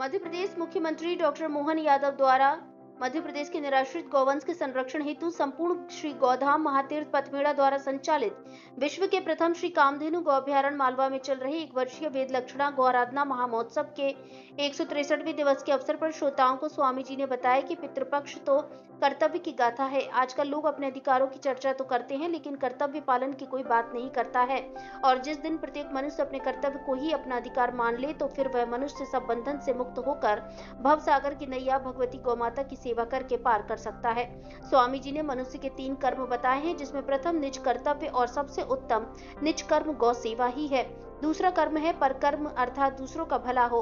मध्य प्रदेश मुख्यमंत्री डॉक्टर मोहन यादव द्वारा मध्य प्रदेश के निराश्रित गौवंश के संरक्षण हेतु संपूर्ण श्री गौधाम महातीर्थ पथमेड़ा द्वारा संचालित विश्व के प्रथम श्री कामधेनु गौ अभ्यारण्य मालवा में चल रहे 1 वर्षीय वेद लक्षणा गौ आराधना महामहोत्सव के 163वें दिवस के अवसर पर श्रोताओं को स्वामी जी ने बताया कि पितृपक्ष तो कर्तव्य की गाथा है। आजकल लोग अपने अधिकारों की चर्चा तो करते हैं, लेकिन कर्तव्य पालन की कोई बात नहीं करता है। और जिस दिन प्रत्येक मनुष्य अपने कर्तव्य को ही अपना अधिकार मान ले, तो फिर वह मनुष्य सब बंधन से मुक्त होकर भव सागर की नैया भगवती गौमाता की सेवा करके पार कर सकता है। स्वामी जी ने मनुष्य के 3 कर्म बताए हैं, जिसमें प्रथम निज कर्तव्य और सबसे उत्तम निज कर्म गौ सेवा ही है। दूसरा कर्म है परकर्म, अर्थात दूसरों का भला हो।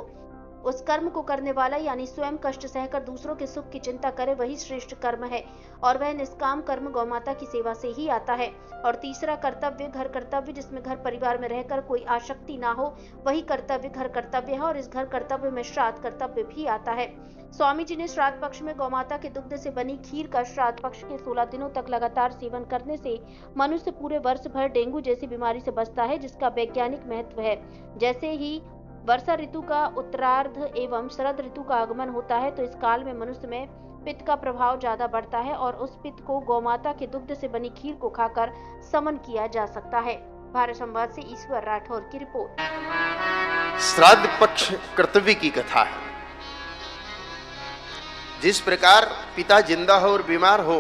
उस कर्म को करने वाला यानी स्वयं कष्ट सहकर दूसरों के सुख की चिंता करे, वही श्रेष्ठ कर्म है और वह निष्काम कर्म गौमाता की सेवा से ही आता है। और तीसरा कर्तव्य घर कर्तव्य, जिसमें घर परिवार में रहकर कोई आसक्ति ना हो, वही कर्तव्य घर कर्तव्य है। और इस घर कर्तव्य में श्राद्ध कर्तव्य भी आता है। स्वामी जी ने श्राद्ध पक्ष में गौमाता के दुग्ध से बनी खीर का श्राद्ध पक्ष के 16 दिनों तक लगातार सेवन करने से मनुष्य पूरे वर्ष भर डेंगू जैसी बीमारी से बचता है, जिसका वैज्ञानिक महत्व है। जैसे ही वर्षा ऋतु का उत्तरार्ध एवं शरद ऋतु का आगमन होता है, तो इस काल में मनुष्य में पित्त का प्रभाव ज्यादा बढ़ता है और उस पित्त को गौमाता के दुग्ध से बनी खीर को खाकर समन किया जा सकता है। भारत संवाद से ईश्वर राठौर की रिपोर्ट। श्राद्ध पक्ष कर्तव्य की कथा है। जिस प्रकार पिता जिंदा हो और बीमार हो,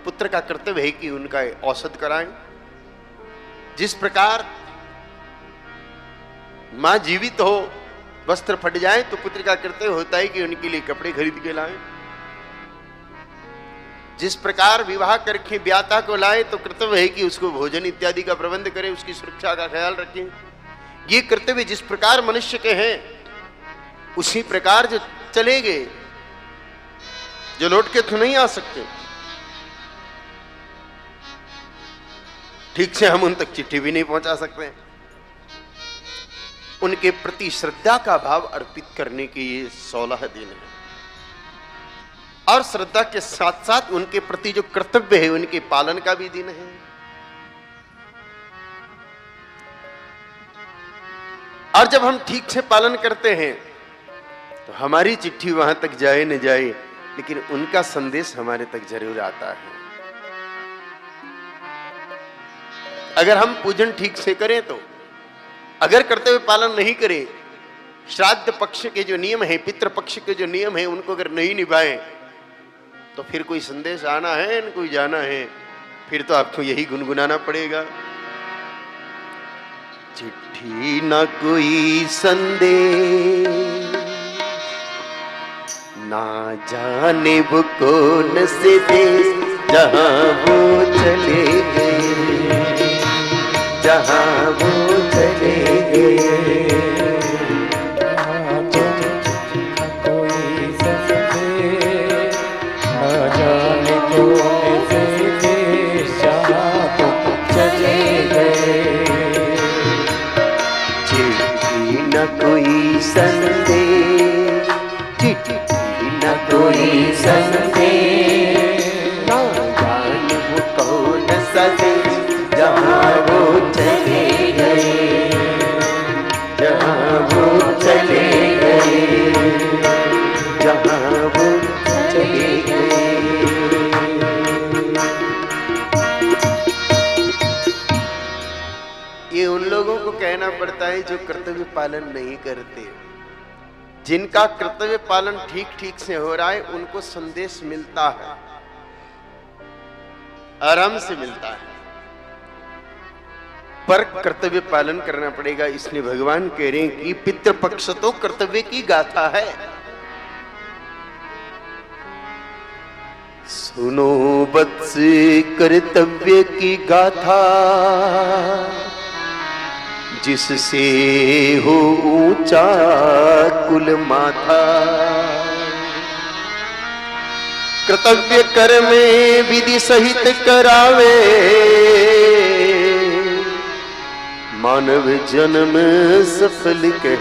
पुत्र का कर्तव्य है कि उनका औषध कराएं। जिस प्रकार मां जीवित हो, वस्त्र फट जाए, तो पुत्र का कर्तव्य होता है कि उनके लिए कपड़े खरीद के लाएं। जिस प्रकार विवाह करके ब्याता को लाए, तो कर्तव्य है कि उसको भोजन इत्यादि का प्रबंध करें, उसकी सुरक्षा का ख्याल रखें। ये कर्तव्य जिस प्रकार मनुष्य के हैं, उसी प्रकार जो चले गए, जो लौट के तो नहीं आ सकते, ठीक से हम उन तक चिट्ठी भी नहीं पहुंचा सकते। उनके प्रति श्रद्धा का भाव अर्पित करने के ये 16 दिन है। और श्रद्धा के साथ साथ उनके प्रति जो कर्तव्य है, उनके पालन का भी दिन है। और जब हम ठीक से पालन करते हैं, तो हमारी चिट्ठी वहां तक जाए न जाए, लेकिन उनका संदेश हमारे तक जरूर आता है। अगर हम पूजन ठीक से करें तो, अगर कर्तव्य पालन नहीं करें, श्राद्ध पक्ष के जो नियम है, पितृ पक्ष के जो नियम है, उनको अगर नहीं निभाएं, तो फिर कोई संदेश आना है न कोई जाना है, फिर तो आपको यही गुनगुनाना पड़ेगा। चिट्ठी न कोई संदेश, ना जाने वो कौन से देश, जहां वो चले गए, जहां वो चले गए। कोई संदेश, ना जाने कौन से देश, जहां वो चले गए। चिट्ठी न कोई संदेश, चिट्ठी न कोई संदेश, ना जाने वो कौन सा देश, जहां वो चले गए, जहां वो चले गए, जहां वो चले गए। ये उन लोगों को कहना पड़ता है जो कर्तव्य पालन नहीं करते। जिनका कर्तव्य पालन ठीक ठीक से हो रहा है, उनको संदेश मिलता है, आराम से मिलता है। पर कर्तव्य पालन करना पड़ेगा। इसलिए भगवान कह रहे हैं कि पितृपक्ष तो कर्तव्य की गाथा है। सुनो वत्स कर्तव्य की गाथा, जिससे हो ऊंचा कुल माथा। कर्तव्य कर्म विधि सहित करावे, मानव जन्म सफल कहे।